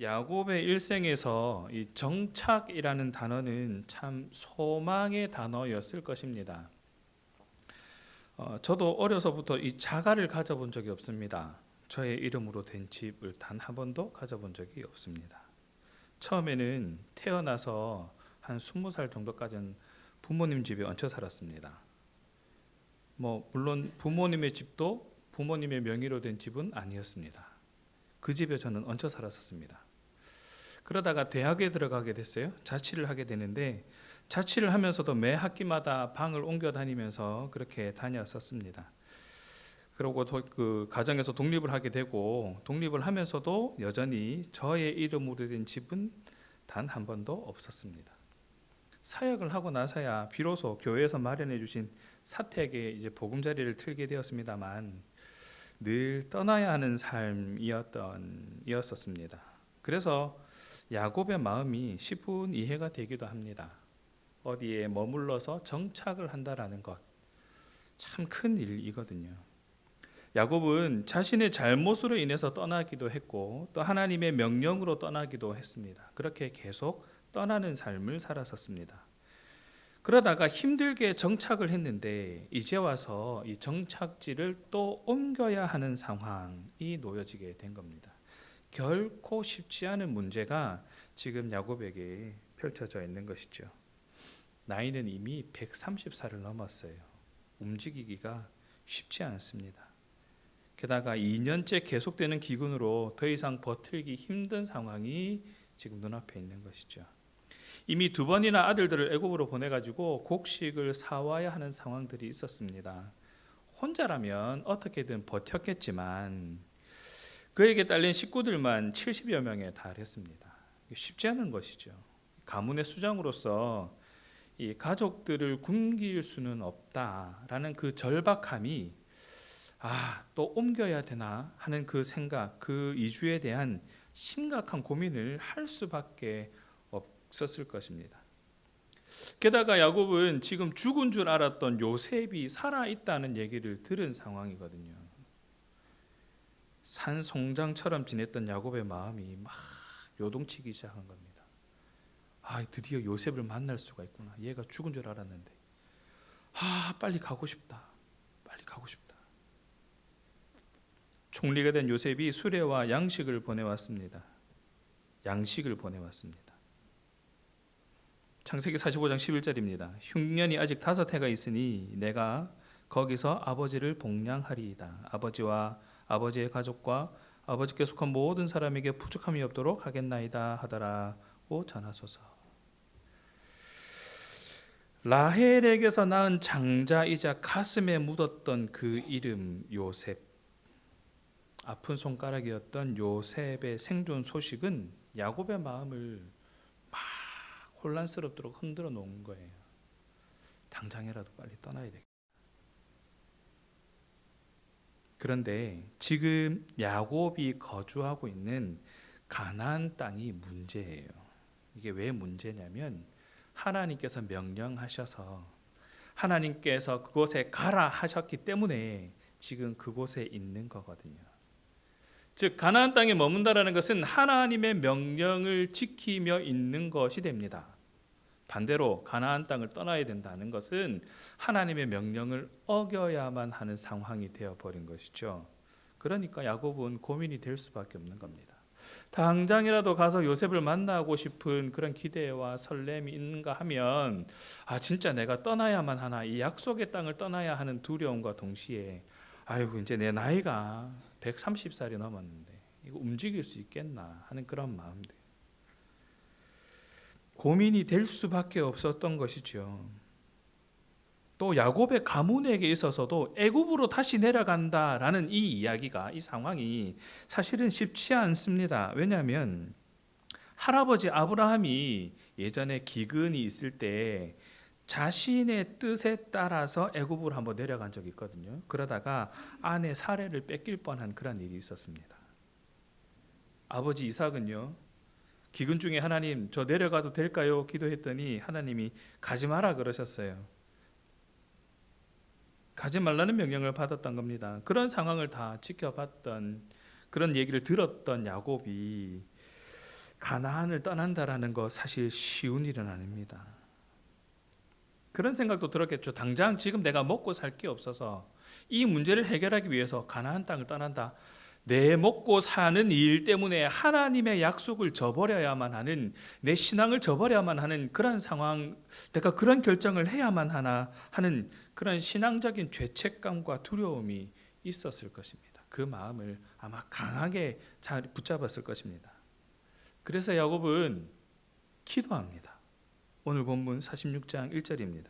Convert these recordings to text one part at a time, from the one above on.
야곱의 일생에서 이 정착이라는 단어는 참 소망의 단어였을 것입니다. 저도 어려서부터 이 자가를 가져본 적이 없습니다. 저의 이름으로 된 집을 단 한 번도 가져본 적이 없습니다. 처음에는 태어나서 한 20살 정도까지는 부모님 집에 얹혀 살았습니다. 물론 부모님의 집도 부모님의 명의로 된 집은 아니었습니다. 그 집에 저는 얹혀 살았었습니다. 그러다가 대학에 들어가게 됐어요. 자취를 하게 되는데 자취를 하면서도 매 학기마다 방을 옮겨 다니면서 그렇게 다녔었습니다. 그리고 그 가정에서 독립을 하게 되고 독립을 하면서도 여전히 저의 이름으로 된 집은 단 한 번도 없었습니다. 사역을 하고 나서야 비로소 교회에서 마련해 주신 사택에 이제 보금자리를 틀게 되었습니다만 늘 떠나야 하는 삶이었었습니다. 그래서 야곱의 마음이 십분 이해가 되기도 합니다. 어디에 머물러서 정착을 한다라는 것, 참 큰 일이거든요. 야곱은 자신의 잘못으로 인해서 떠나기도 했고 또 하나님의 명령으로 떠나기도 했습니다. 그렇게 계속 떠나는 삶을 살았었습니다. 그러다가 힘들게 정착을 했는데 이제 와서 이 정착지를 또 옮겨야 하는 상황이 놓여지게 된 겁니다. 결코 쉽지 않은 문제가 지금 야곱에게 펼쳐져 있는 것이죠. 나이는 이미 130살을 넘었어요. 움직이기가 쉽지 않습니다. 게다가 2년째 계속되는 기근으로 더 이상 버티기 힘든 상황이 지금 눈앞에 있는 것이죠. 이미 2번이나 아들들을 애굽으로 보내가지고 곡식을 사와야 하는 상황들이 있었습니다. 혼자라면 어떻게든 버텼겠지만 그에게 딸린 식구들만 70여 명에 달했습니다. 쉽지 않은 것이죠. 가문의 수장으로서 이 가족들을 굶길 수는 없다라는 그 절박함이 또 옮겨야 되나 하는 그 생각, 그 이주에 대한 심각한 고민을 할 수밖에 없었을 것입니다. 게다가 야곱은 지금 죽은 줄 알았던 요셉이 살아있다는 얘기를 들은 상황이거든요. 산송장처럼 지냈던 야곱의 마음이 막 요동치기 시작한 겁니다. 드디어 요셉을 만날 수가 있구나. 얘가 죽은 줄 알았는데 빨리 가고 싶다. 빨리 가고 싶다. 총리가 된 요셉이 수레와 양식을 보내왔습니다. 창세기 45장 11절입니다. 흉년이 아직 5해가 있으니 내가 거기서 아버지를 복량하리이다. 아버지와 아버지의 가족과 아버지께 속한 모든 사람에게 부족함이 없도록 하겠나이다 하더라고 전하소서. 라헬에게서 낳은 장자이자 가슴에 묻었던 그 이름 요셉, 아픈 손가락이었던 요셉의 생존 소식은 야곱의 마음을 막 혼란스럽도록 흔들어 놓은 거예요. 당장이라도 빨리 떠나야 되겠다. 그런데 지금 야곱이 거주하고 있는 가나안 땅이 문제예요. 이게 왜 문제냐면 하나님께서 명령하셔서 하나님께서 그곳에 가라 하셨기 때문에 지금 그곳에 있는 거거든요. 즉 가나안 땅에 머문다라는 것은 하나님의 명령을 지키며 있는 것이 됩니다. 반대로 가나안 땅을 떠나야 된다는 것은 하나님의 명령을 어겨야만 하는 상황이 되어버린 것이죠. 그러니까 야곱은 고민이 될 수밖에 없는 겁니다. 당장이라도 가서 요셉을 만나고 싶은 그런 기대와 설렘이 있는가 하면 진짜 내가 떠나야만 하나, 이 약속의 땅을 떠나야 하는 두려움과 동시에 이제 내 나이가 130살이 넘었는데 이거 움직일 수 있겠나 하는 그런 마음들, 고민이 될 수밖에 없었던 것이죠. 또 야곱의 가문에게 있어서도 애굽으로 다시 내려간다라는 이 이야기가, 이 상황이 사실은 쉽지 않습니다. 왜냐하면 할아버지 아브라함이 예전에 기근이 있을 때 자신의 뜻에 따라서 애굽으로 한번 내려간 적이 있거든요. 그러다가 아내 사레를 뺏길 뻔한 그런 일이 있었습니다. 아버지 이삭은요, 기근 중에 하나님 저 내려가도 될까요? 기도했더니 하나님이 가지 마라 그러셨어요. 가지 말라는 명령을 받았던 겁니다. 그런 상황을 다 지켜봤던, 그런 얘기를 들었던 야곱이 가나안을 떠난다라는 거 사실 쉬운 일은 아닙니다. 그런 생각도 들었겠죠. 당장 지금 내가 먹고 살 게 없어서 이 문제를 해결하기 위해서 가나안 땅을 떠난다. 내 먹고 사는 일 때문에 하나님의 약속을 저버려야만 하는, 내 신앙을 저버려야만 하는 그런 상황, 내가 그런 결정을 해야만 하나 하는 그런 신앙적인 죄책감과 두려움이 있었을 것입니다. 그 마음을 아마 강하게 잘 붙잡았을 것입니다. 그래서 야곱은 기도합니다. 오늘 본문 46장 1절입니다.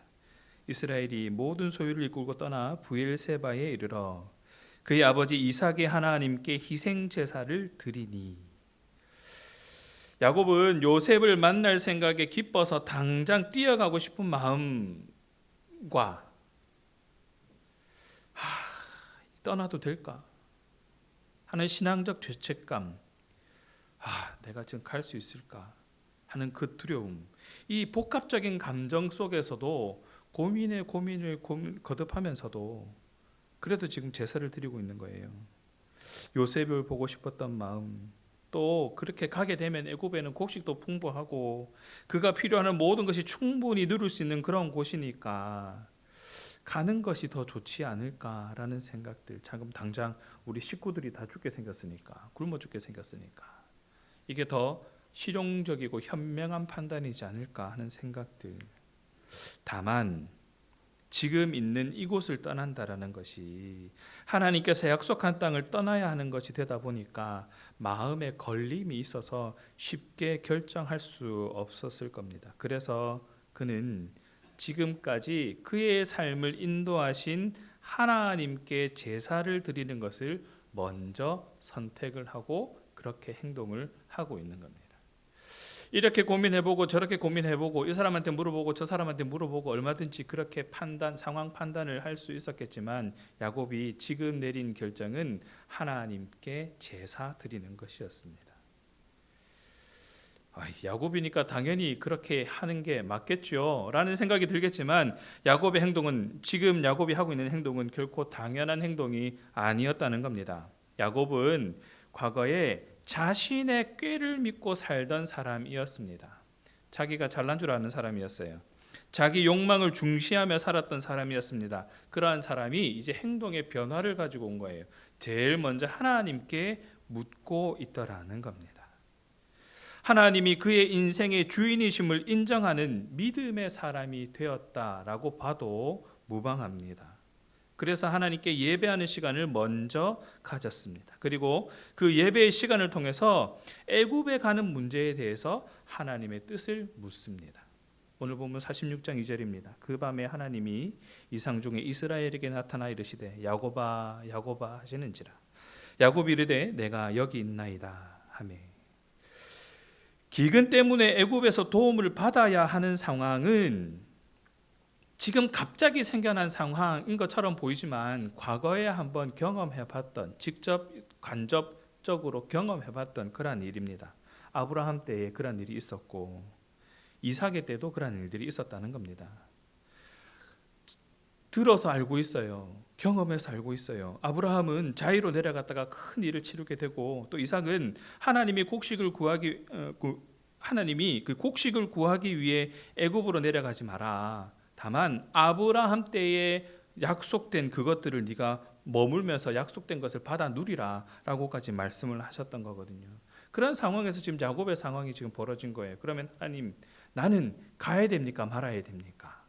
이스라엘이 모든 소유를 이끌고 떠나 브엘세바에 이르러 그의 아버지 이삭의 하나님께 희생 제사를 드리니. 야곱은 요셉을 만날 생각에 기뻐서 당장 뛰어가고 싶은 마음과 떠나도 될까 하는 신앙적 죄책감, 내가 지금 갈 수 있을까 하는 그 두려움, 이 복합적인 감정 속에서도 고민을 거듭하면서도 그래도 지금 제사를 드리고 있는 거예요. 요셉을 보고 싶었던 마음, 또 그렇게 가게 되면 애굽에는 곡식도 풍부하고 그가 필요한 모든 것이 충분히 누릴 수 있는 그런 곳이니까 가는 것이 더 좋지 않을까라는 생각들. 지금 당장 우리 식구들이 다 죽게 생겼으니까, 굶어 죽게 생겼으니까 이게 더 실용적이고 현명한 판단이지 않을까 하는 생각들. 다만 지금 있는 이곳을 떠난다라는 것이 하나님께서 약속한 땅을 떠나야 하는 것이 되다 보니까 마음에 걸림이 있어서 쉽게 결정할 수 없었을 겁니다. 그래서 그는 지금까지 그의 삶을 인도하신 하나님께 제사를 드리는 것을 먼저 선택을 하고 그렇게 행동을 하고 있는 겁니다. 이렇게 고민해보고 저렇게 고민해보고 이 사람한테 물어보고 저 사람한테 물어보고 얼마든지 그렇게 상황 판단을 할 수 있었겠지만 야곱이 지금 내린 결정은 하나님께 제사 드리는 것이었습니다. 야곱이니까 당연히 그렇게 하는 게 맞겠죠 라는 생각이 들겠지만 야곱의 행동은, 지금 야곱이 하고 있는 행동은 결코 당연한 행동이 아니었다는 겁니다. 야곱은 과거에 자신의 꾀를 믿고 살던 사람이었습니다. 자기가 잘난 줄 아는 사람이었어요. 자기 욕망을 중시하며 살았던 사람이었습니다. 그러한 사람이 이제 행동의 변화를 가지고 온 거예요. 제일 먼저 하나님께 묻고 있더라는 겁니다. 하나님이 그의 인생의 주인이심을 인정하는 믿음의 사람이 되었다라고 봐도 무방합니다. 그래서 하나님께 예배하는 시간을 먼저 가졌습니다. 그리고 그 예배의 시간을 통해서 애굽에 가는 문제에 대해서 하나님의 뜻을 묻습니다. 오늘 보면 46장 2절입니다. 그 밤에 하나님이 이상 중에 이스라엘에게 나타나 이르시되 야곱아 야곱아 하시는지라. 야곱이 이르되 내가 여기 있나이다 하매. 기근 때문에 애굽에서 도움을 받아야 하는 상황은 지금 갑자기 생겨난 상황인 것처럼 보이지만 과거에 한번 경험해봤던, 직접 간접적으로 경험해봤던 그러한 일입니다. 아브라함 때에 그런 일이 있었고 이삭의 때도 그런 일들이 있었다는 겁니다. 들어서 알고 있어요. 경험해서 알고 있어요. 아브라함은 자위로 내려갔다가 큰 일을 치르게 되고 또 이삭은 하나님이 그 곡식을 구하기 위해 애굽으로 내려가지 마라. 다만 아브라함 때에 약속된 그것들을 네가 머물면서 약속된 것을 받아 누리라 라고까지 말씀을 하셨던 거거든요. 그런 상황에서 지금 야곱의 상황이 지금 벌어진 거예요. 그러면 하나님, 나는 가야 됩니까 말아야 됩니까?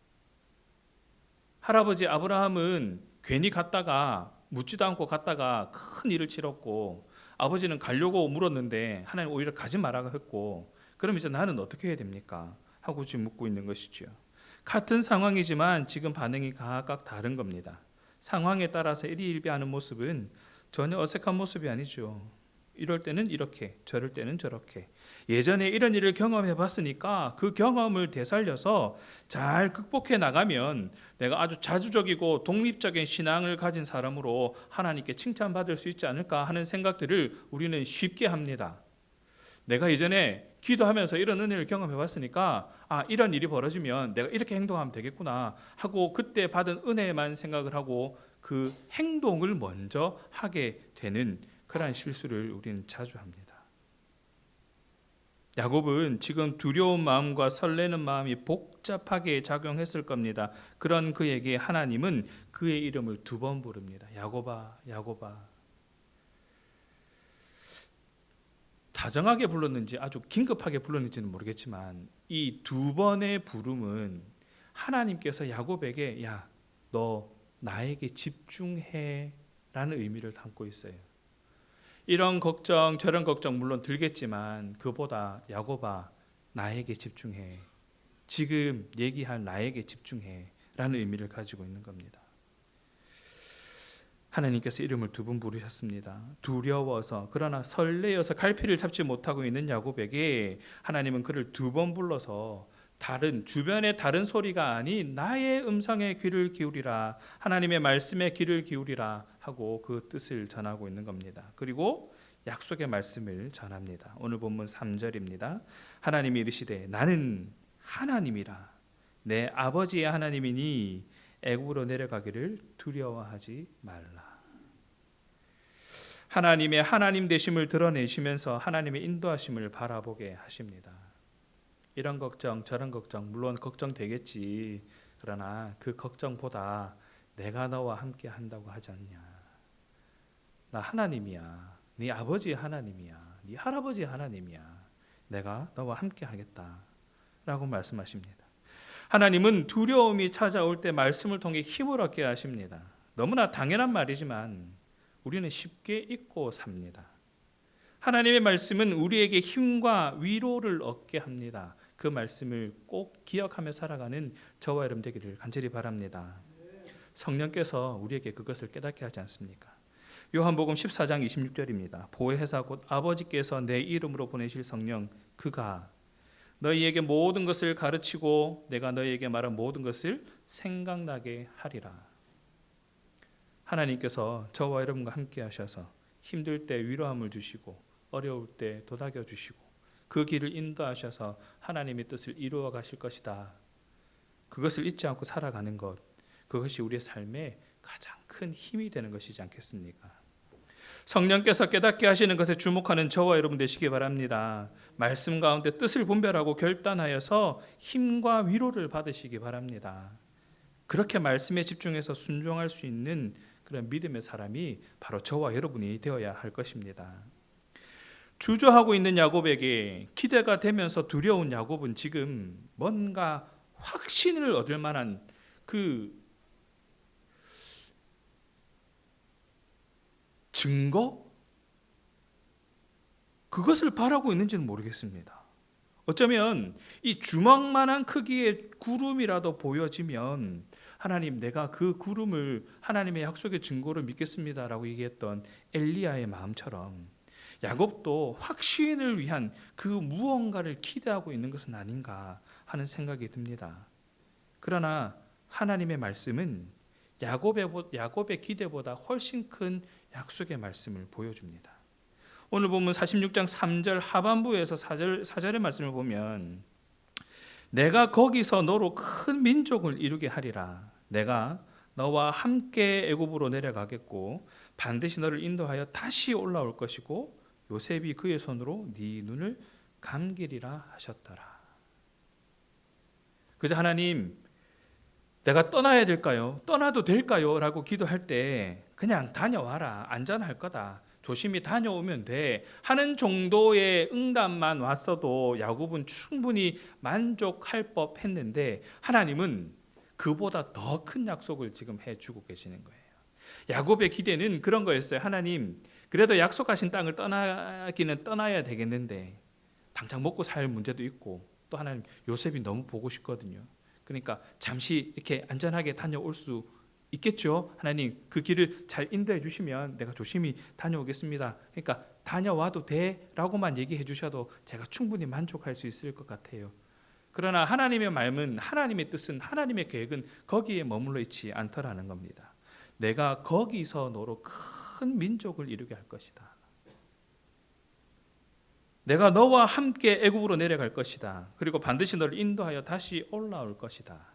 할아버지 아브라함은 괜히 갔다가 묻지도 않고 갔다가 큰 일을 치렀고 아버지는 가려고 물었는데 하나님 오히려 가지 말라고 했고, 그럼 이제 나는 어떻게 해야 됩니까? 하고 지금 묻고 있는 것이죠. 같은 상황이지만 지금 반응이 각각 다른 겁니다. 상황에 따라서 일희일비하는 모습은 전혀 어색한 모습이 아니죠. 이럴 때는 이렇게, 저럴 때는 저렇게. 예전에 이런 일을 경험해 봤으니까 그 경험을 되살려서 잘 극복해 나가면 내가 아주 자주적이고 독립적인 신앙을 가진 사람으로 하나님께 칭찬받을 수 있지 않을까 하는 생각들을 우리는 쉽게 합니다. 내가 예전에 기도하면서 이런 은혜를 경험해 봤으니까 이런 일이 벌어지면 내가 이렇게 행동하면 되겠구나 하고 그때 받은 은혜만 생각을 하고 그 행동을 먼저 하게 되는 그러한 실수를 우리는 자주 합니다. 야곱은 지금 두려운 마음과 설레는 마음이 복잡하게 작용했을 겁니다. 그런 그에게 하나님은 그의 이름을 2번 부릅니다. 야곱아, 야곱아. 다정하게 불렀는지 아주 긴급하게 불렀는지는 모르겠지만 이 2번의 부름은 하나님께서 야곱에게 야, 너 나에게 집중해 라는 의미를 담고 있어요. 이런 걱정 저런 걱정 물론 들겠지만 그보다 야곱아 나에게 집중해. 지금 얘기할 나에게 집중해 라는 의미를 가지고 있는 겁니다. 하나님께서 이름을 2번 부르셨습니다. 두려워서 그러나 설레어서 갈피를 잡지 못하고 있는 야곱에게 하나님은 그를 2번 불러서 주변의 다른 소리가 아닌 나의 음성에 귀를 기울이라, 하나님의 말씀에 귀를 기울이라 하고 그 뜻을 전하고 있는 겁니다. 그리고 약속의 말씀을 전합니다. 오늘 본문 3절입니다. 하나님이 이르시되 나는 하나님이라 내 아버지의 하나님이니 애굽으로 내려가기를 두려워하지 말라. 하나님의 하나님 되심을 드러내시면서 하나님의 인도하심을 바라보게 하십니다. 이런 걱정 저런 걱정 물론 걱정되겠지. 그러나 그 걱정보다 내가 너와 함께 한다고 하지 않냐. 나 하나님이야. 네 아버지 하나님이야. 네 할아버지 하나님이야. 내가 너와 함께 하겠다 라고 말씀하십니다. 하나님은 두려움이 찾아올 때 말씀을 통해 힘을 얻게 하십니다. 너무나 당연한 말이지만 우리는 쉽게 잊고 삽니다. 하나님의 말씀은 우리에게 힘과 위로를 얻게 합니다. 그 말씀을 꼭 기억하며 살아가는 저와 여러분 되기를 간절히 바랍니다. 성령께서 우리에게 그것을 깨닫게 하지 않습니까? 요한복음 14장 26절입니다. 보혜사 곧 아버지께서 내 이름으로 보내실 성령 그가 너희에게 모든 것을 가르치고 내가 너희에게 말한 모든 것을 생각나게 하리라. 하나님께서 저와 여러분과 함께 하셔서 힘들 때 위로함을 주시고 어려울 때 도닥여 주시고 그 길을 인도하셔서 하나님의 뜻을 이루어 가실 것이다. 그것을 잊지 않고 살아가는 것, 그것이 우리의 삶에 가장 큰 힘이 되는 것이지 않겠습니까? 성령께서 깨닫게 하시는 것에 주목하는 저와 여러분 되시기 바랍니다. 말씀 가운데 뜻을 분별하고 결단하여서 힘과 위로를 받으시기 바랍니다. 그렇게 말씀에 집중해서 순종할 수 있는 그런 믿음의 사람이 바로 저와 여러분이 되어야 할 것입니다. 주저하고 있는 야곱에게 기대가 되면서 두려운 야곱은 지금 뭔가 확신을 얻을 만한 그 증거? 그것을 바라고 있는지는 모르겠습니다. 어쩌면 이 주먹만한 크기의 구름이라도 보여지면 하나님 내가 그 구름을 하나님의 약속의 증거로 믿겠습니다라고 얘기했던 엘리야의 마음처럼 야곱도 확신을 위한 그 무언가를 기대하고 있는 것은 아닌가 하는 생각이 듭니다. 그러나 하나님의 말씀은 야곱의 기대보다 훨씬 큰 약속의 말씀을 보여줍니다. 오늘 보면 46장 3절 하반부에서 4절의 말씀을 보면 내가 거기서 너로 큰 민족을 이루게 하리라. 내가 너와 함께 애굽으로 내려가겠고 반드시 너를 인도하여 다시 올라올 것이고 요셉이 그의 손으로 네 눈을 감기리라 하셨더라. 그래서 하나님 내가 떠나야 될까요? 떠나도 될까요? 라고 기도할 때 그냥 다녀와라. 안전할 거다. 조심히 다녀오면 돼 하는 정도의 응답만 왔어도 야곱은 충분히 만족할 법했는데 하나님은 그보다 더 큰 약속을 지금 해주고 계시는 거예요. 야곱의 기대는 그런 거였어요. 하나님 그래도 약속하신 땅을 떠나기는 떠나야 되겠는데 당장 먹고 살 문제도 있고 또 하나님 요셉이 너무 보고 싶거든요. 그러니까 잠시 이렇게 안전하게 다녀올 수 있겠죠. 하나님 그 길을 잘 인도해 주시면 내가 조심히 다녀오겠습니다. 그러니까 다녀와도 돼라고만 얘기해 주셔도 제가 충분히 만족할 수 있을 것 같아요. 그러나 하나님의 마음은 하나님의 뜻은 하나님의 계획은 거기에 머물러 있지 않더라는 겁니다. 내가 거기서 너로 큰 민족을 이루게 할 것이다. 내가 너와 함께 애굽으로 내려갈 것이다. 그리고 반드시 너를 인도하여 다시 올라올 것이다.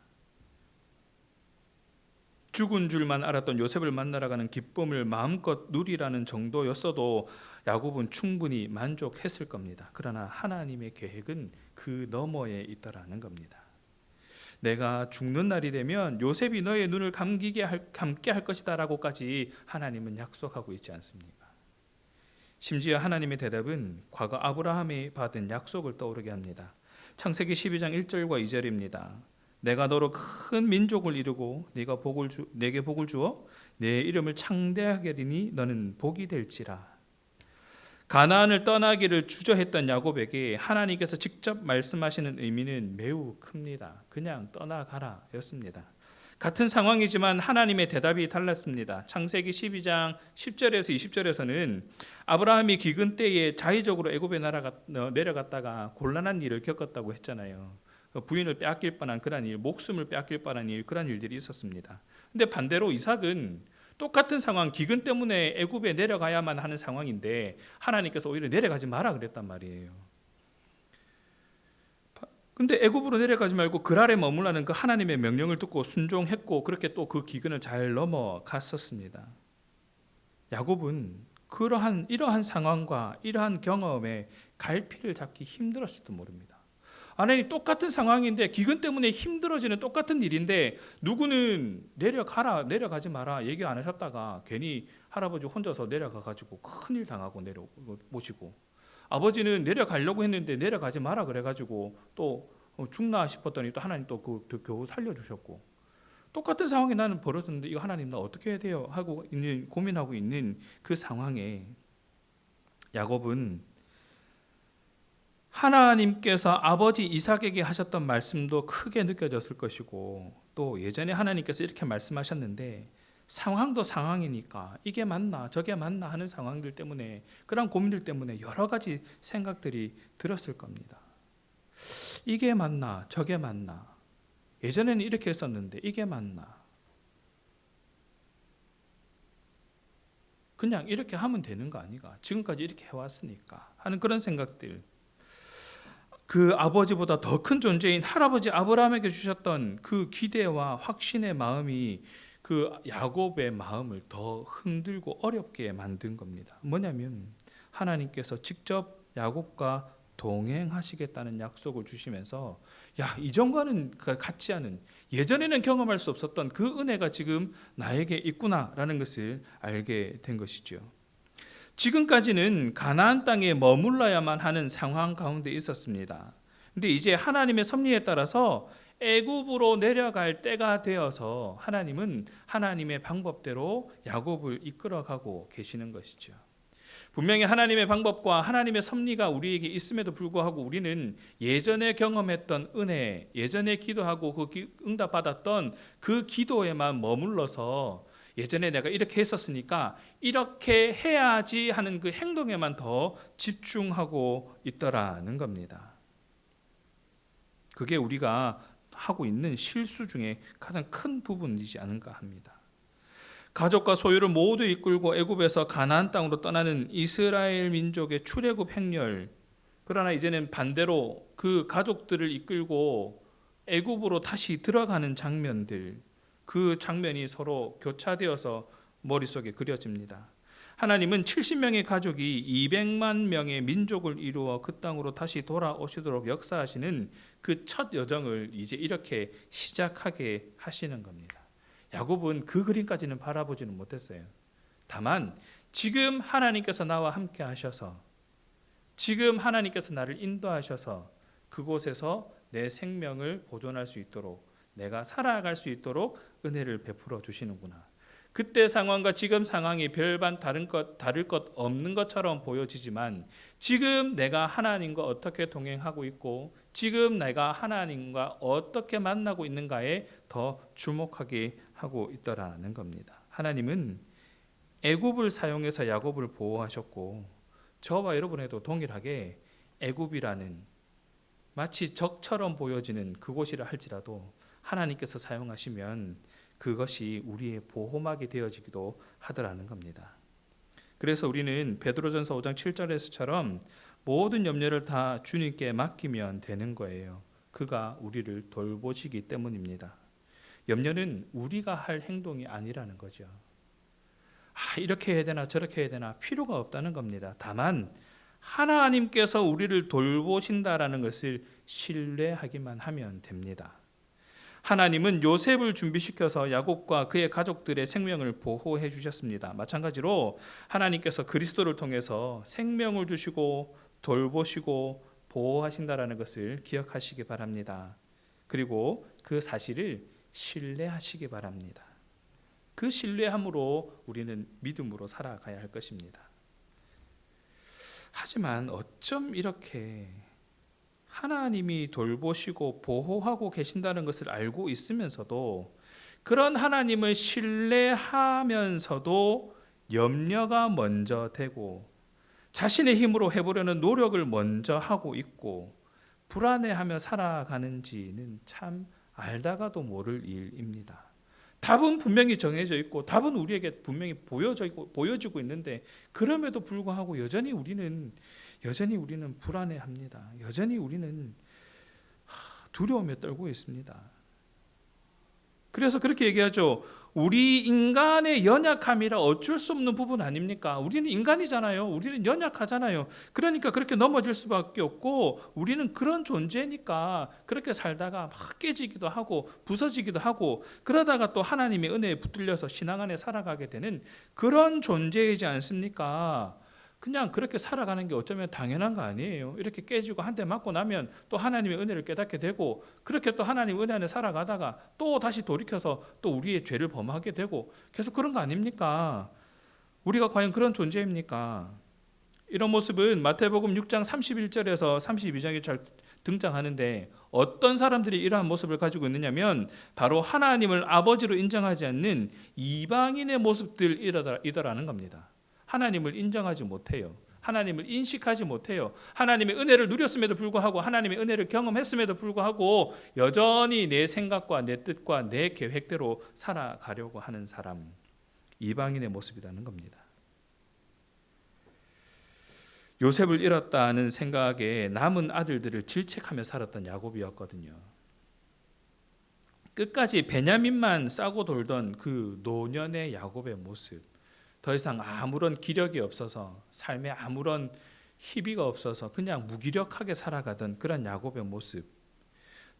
죽은 줄만 알았던 요셉을 만나러 가는 기쁨을 마음껏 누리라는 정도였어도 야곱은 충분히 만족했을 겁니다. 그러나 하나님의 계획은 그 너머에 있더라는 겁니다. 내가 죽는 날이 되면 요셉이 너의 눈을 감게 할 것이다 라고까지 하나님은 약속하고 있지 않습니까? 심지어 하나님의 대답은 과거 아브라함이 받은 약속을 떠오르게 합니다. 창세기 12장 1절과 2절입니다. 내가 너로 큰 민족을 이루고 내게 복을 주어 내 이름을 창대하게 하리니 너는 복이 될지라. 가나안을 떠나기를 주저했던 야곱에게 하나님께서 직접 말씀하시는 의미는 매우 큽니다. 그냥 떠나가라 였습니다. 같은 상황이지만 하나님의 대답이 달랐습니다. 창세기 12장 10절에서 20절에서는 아브라함이 기근 때에 자의적으로 애굽에 내려갔다가 곤란한 일을 겪었다고 했잖아요. 부인을 빼앗길 뻔한 그런 일, 목숨을 빼앗길 뻔한 일, 그런 일들이 있었습니다. 근데 반대로 이삭은 똑같은 상황, 기근 때문에 애굽에 내려가야만 하는 상황인데 하나님께서 오히려 내려가지 마라 그랬단 말이에요. 근데 애굽으로 내려가지 말고 그랄에 머물라는 그 하나님의 명령을 듣고 순종했고 그렇게 또 그 기근을 잘 넘어갔었습니다. 야곱은 이러한 상황과 이러한 경험에 갈피를 잡기 힘들었을지도 모릅니다. 아니 똑같은 상황인데 기근 때문에 힘들어지는 똑같은 일인데 누구는 내려가지 마라 얘기 안 하셨다가 괜히 할아버지 혼자서 내려가가지고 큰일 당하고 모시고 아버지는 내려가려고 했는데 내려가지 마라 그래가지고 또 죽나 싶었더니 또 하나님 또 겨우 살려주셨고 똑같은 상황이 나는 벌어졌는데 이거 하나님 나 어떻게 해야 돼요 하고 고민하고 있는 그 상황에 야곱은 하나님께서 아버지 이삭에게 하셨던 말씀도 크게 느껴졌을 것이고 또 예전에 하나님께서 이렇게 말씀하셨는데 상황도 상황이니까 이게 맞나 저게 맞나 하는 상황들 때문에 그런 고민들 때문에 여러 가지 생각들이 들었을 겁니다. 이게 맞나 저게 맞나 예전에는 이렇게 했었는데 이게 맞나 그냥 이렇게 하면 되는 거 아니가 지금까지 이렇게 해왔으니까 하는 그런 생각들 그 아버지보다 더 큰 존재인 할아버지 아브라함에게 주셨던 그 기대와 확신의 마음이 그 야곱의 마음을 더 흔들고 어렵게 만든 겁니다. 뭐냐면 하나님께서 직접 야곱과 동행하시겠다는 약속을 주시면서 이전과는 같지 않은 예전에는 경험할 수 없었던 그 은혜가 지금 나에게 있구나라는 것을 알게 된 것이죠. 지금까지는 가나안 땅에 머물러야만 하는 상황 가운데 있었습니다. 근데 이제 하나님의 섭리에 따라서 애굽으로 내려갈 때가 되어서 하나님은 하나님의 방법대로 야곱을 이끌어가고 계시는 것이죠. 분명히 하나님의 방법과 하나님의 섭리가 우리에게 있음에도 불구하고 우리는 예전에 경험했던 은혜, 예전에 기도하고 응답받았던 그 기도에만 머물러서 예전에 내가 이렇게 했었으니까 이렇게 해야지 하는 그 행동에만 더 집중하고 있더라는 겁니다. 그게 우리가 하고 있는 실수 중에 가장 큰 부분이지 않은가 합니다. 가족과 소유를 모두 이끌고 애굽에서 가나안 땅으로 떠나는 이스라엘 민족의 출애굽 행렬, 그러나 이제는 반대로 그 가족들을 이끌고 애굽으로 다시 들어가는 장면들, 그 장면이 서로 교차되어서 머릿속에 그려집니다. 하나님은 70명의 가족이 200만 명의 민족을 이루어 그 땅으로 다시 돌아오시도록 역사하시는 그 첫 여정을 이제 이렇게 시작하게 하시는 겁니다. 야곱은 그 그림까지는 바라보지는 못했어요. 다만 지금 하나님께서 나와 함께 하셔서 지금 하나님께서 나를 인도하셔서 그곳에서 내 생명을 보존할 수 있도록 내가 살아갈 수 있도록 은혜를 베풀어 주시는구나. 그때 상황과 지금 상황이 별반 다를 것 없는 것처럼 보여지지만 지금 내가 하나님과 어떻게 동행하고 있고 지금 내가 하나님과 어떻게 만나고 있는가에 더 주목하게 하고 있더라는 겁니다. 하나님은 애굽을 사용해서 야곱을 보호하셨고 저와 여러분에도 동일하게 애굽이라는 마치 적처럼 보여지는 그곳이라 할지라도 하나님께서 사용하시면 그것이 우리의 보호막이 되어지기도 하더라는 겁니다. 그래서 우리는 베드로전서 5장 7절에서처럼 모든 염려를 다 주님께 맡기면 되는 거예요. 그가 우리를 돌보시기 때문입니다. 염려는 우리가 할 행동이 아니라는 거죠. 이렇게 해야 되나 저렇게 해야 되나 필요가 없다는 겁니다. 다만 하나님께서 우리를 돌보신다라는 것을 신뢰하기만 하면 됩니다. 하나님은 요셉을 준비시켜서 야곱과 그의 가족들의 생명을 보호해 주셨습니다. 마찬가지로 하나님께서 그리스도를 통해서 생명을 주시고 돌보시고 보호하신다라는 것을 기억하시기 바랍니다. 그리고 그 사실을 신뢰하시기 바랍니다. 그 신뢰함으로 우리는 믿음으로 살아가야 할 것입니다. 하지만 어쩜 이렇게 하나님이 돌보시고 보호하고 계신다는 것을 알고 있으면서도 그런 하나님을 신뢰하면서도 염려가 먼저 되고 자신의 힘으로 해보려는 노력을 먼저 하고 있고 불안해하며 살아가는지는 참 알다가도 모를 일입니다. 답은 분명히 정해져 있고 답은 우리에게 분명히 보여지고 있는데 그럼에도 불구하고 여전히 우리는 불안해합니다. 여전히 우리는 두려움에 떨고 있습니다. 그래서 그렇게 얘기하죠. 우리 인간의 연약함이라 어쩔 수 없는 부분 아닙니까? 우리는 인간이잖아요. 우리는 연약하잖아요. 그러니까 그렇게 넘어질 수밖에 없고 우리는 그런 존재니까 그렇게 살다가 막 깨지기도 하고 부서지기도 하고 그러다가 또 하나님의 은혜에 붙들려서 신앙 안에 살아가게 되는 그런 존재이지 않습니까? 그냥 그렇게 살아가는 게 어쩌면 당연한 거 아니에요. 이렇게 깨지고 한 대 맞고 나면 또 하나님의 은혜를 깨닫게 되고 그렇게 또 하나님 은혜 안에 살아가다가 또 다시 돌이켜서 또 우리의 죄를 범하게 되고 계속 그런 거 아닙니까? 우리가 과연 그런 존재입니까? 이런 모습은 마태복음 6장 31절에서 32장에 잘 등장하는데 어떤 사람들이 이러한 모습을 가지고 있느냐면 바로 하나님을 아버지로 인정하지 않는 이방인의 모습들이더라는 겁니다. 하나님을 인정하지 못해요. 하나님을 인식하지 못해요. 하나님의 은혜를 누렸음에도 불구하고 하나님의 은혜를 경험했음에도 불구하고 여전히 내 생각과 내 뜻과 내 계획대로 살아가려고 하는 사람, 이방인의 모습이라는 겁니다. 요셉을 잃었다는 생각에 남은 아들들을 질책하며 살았던 야곱이었거든요. 끝까지 베냐민만 싸고 돌던 그 노년의 야곱의 모습, 더 이상 아무런 기력이 없어서 삶에 아무런 희비가 없어서 그냥 무기력하게 살아가던 그런 야곱의 모습,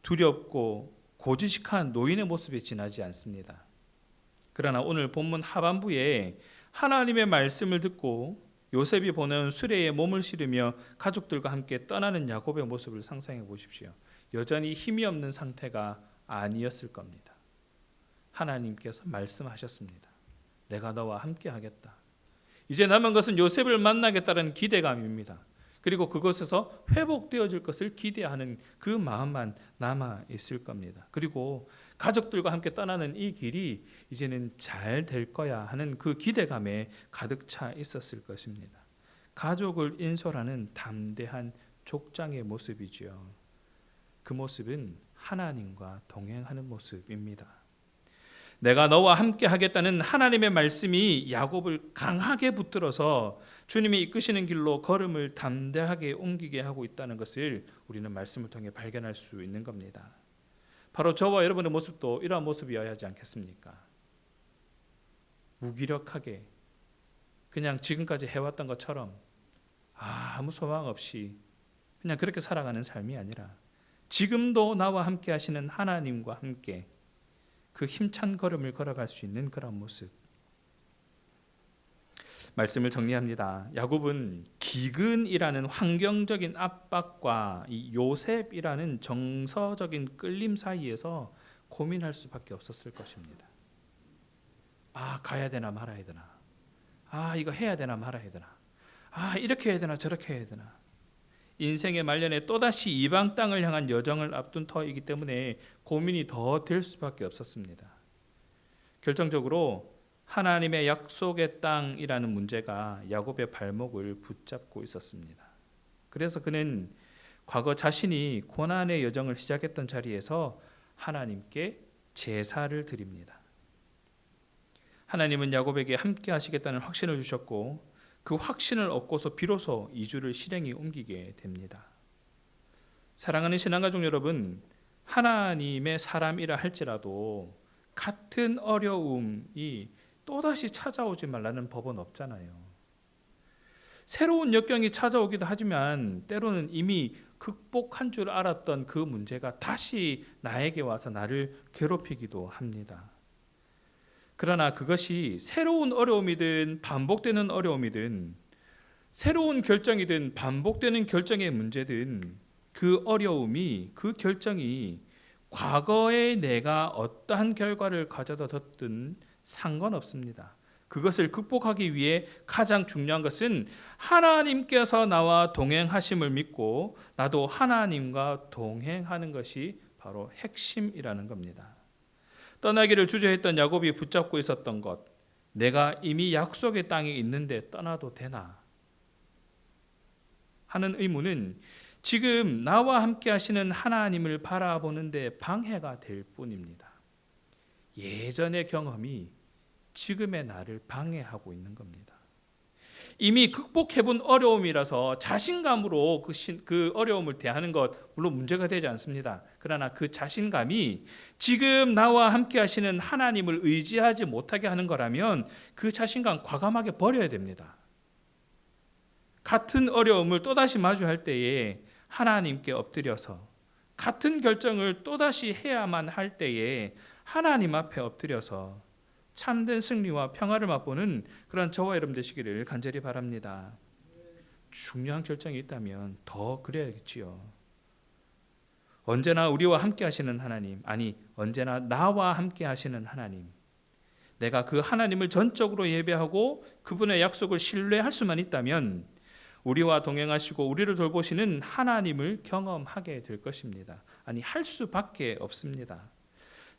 두렵고 고지식한 노인의 모습이 지나지 않습니다. 그러나 오늘 본문 하반부에 하나님의 말씀을 듣고 요셉이 보낸 수레에 몸을 실으며 가족들과 함께 떠나는 야곱의 모습을 상상해 보십시오. 여전히 힘이 없는 상태가 아니었을 겁니다. 하나님께서 말씀하셨습니다. 내가 너와 함께 하겠다. 이제 남은 것은 요셉을 만나겠다는 기대감입니다. 그리고 그곳에서 회복되어질 것을 기대하는 그 마음만 남아 있을 겁니다. 그리고 가족들과 함께 떠나는 이 길이 이제는 잘 될 거야 하는 그 기대감에 가득 차 있었을 것입니다. 가족을 인솔하는 담대한 족장의 모습이지요. 그 모습은 하나님과 동행하는 모습입니다. 내가 너와 함께 하겠다는 하나님의 말씀이 야곱을 강하게 붙들어서 주님이 이끄시는 길로 걸음을 담대하게 옮기게 하고 있다는 것을 우리는 말씀을 통해 발견할 수 있는 겁니다. 바로 저와 여러분의 모습도 이러한 모습이어야 하지 않겠습니까? 무기력하게 그냥 지금까지 해왔던 것처럼 아무 소망 없이 그냥 그렇게 살아가는 삶이 아니라 지금도 나와 함께 하시는 하나님과 함께 그 힘찬 걸음을 걸어갈 수 있는 그런 모습. 말씀을 정리합니다. 야곱은 기근이라는 환경적인 압박과 이 요셉이라는 정서적인 끌림 사이에서 고민할 수밖에 없었을 것입니다. 가야 되나 말아야 되나. 이거 해야 되나 말아야 되나. 이렇게 해야 되나 저렇게 해야 되나. 인생의 말년에 또다시 이방 땅을 향한 여정을 앞둔 터이기 때문에 고민이 더 될 수밖에 없었습니다. 결정적으로 하나님의 약속의 땅이라는 문제가 야곱의 발목을 붙잡고 있었습니다. 그래서 그는 과거 자신이 고난의 여정을 시작했던 자리에서 하나님께 제사를 드립니다. 하나님은 야곱에게 함께 하시겠다는 확신을 주셨고 그 확신을 얻고서 비로소 이주를 실행에 옮기게 됩니다. 사랑하는 신앙가족 여러분, 하나님의 사람이라 할지라도 같은 어려움이 또다시 찾아오지 말라는 법은 없잖아요. 새로운 역경이 찾아오기도 하지만 때로는 이미 극복한 줄 알았던 그 문제가 다시 나에게 와서 나를 괴롭히기도 합니다. 그러나 그것이 새로운 어려움이든 반복되는 어려움이든 새로운 결정이든 반복되는 결정의 문제든 그 어려움이, 그 결정이 과거에 내가 어떠한 결과를 가져다 뒀든 상관없습니다. 그것을 극복하기 위해 가장 중요한 것은 하나님께서 나와 동행하심을 믿고 나도 하나님과 동행하는 것이 바로 핵심이라는 겁니다. 떠나기를 주저했던 야곱이 붙잡고 있었던 것, 내가 이미 약속의 땅에 있는데 떠나도 되나 하는 의문은 지금 나와 함께 하시는 하나님을 바라보는데 방해가 될 뿐입니다. 예전의 경험이 지금의 나를 방해하고 있는 겁니다. 이미 극복해본 어려움이라서 자신감으로 그 어려움을 대하는 것 물론 문제가 되지 않습니다. 그러나 그 자신감이 지금 나와 함께 하시는 하나님을 의지하지 못하게 하는 거라면 그 자신감 과감하게 버려야 됩니다. 같은 어려움을 또다시 마주할 때에 하나님께 엎드려서 같은 결정을 또다시 해야만 할 때에 하나님 앞에 엎드려서 참된 승리와 평화를 맛보는 그런 저와 여러분 되시기를 간절히 바랍니다. 중요한 결정이 있다면 더 그래야겠지요. 언제나 우리와 함께 하시는 하나님, 아니 언제나 나와 함께 하시는 하나님, 내가 그 하나님을 전적으로 예배하고 그분의 약속을 신뢰할 수만 있다면 우리와 동행하시고 우리를 돌보시는 하나님을 경험하게 될 것입니다. 아니 할 수밖에 없습니다.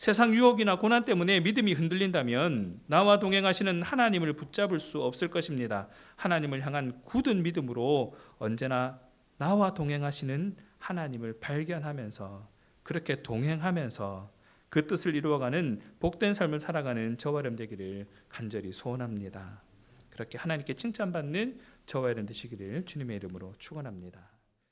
세상 유혹이나 고난 때문에 믿음이 흔들린다면 나와 동행하시는 하나님을 붙잡을 수 없을 것입니다. 하나님을 향한 굳은 믿음으로 언제나 나와 동행하시는 하나님을 발견하면서 그렇게 동행하면서 그 뜻을 이루어가는 복된 삶을 살아가는 저와 여러분 되기를 간절히 소원합니다. 그렇게 하나님께 칭찬받는 저와 여러분 되시기를 주님의 이름으로 축원합니다.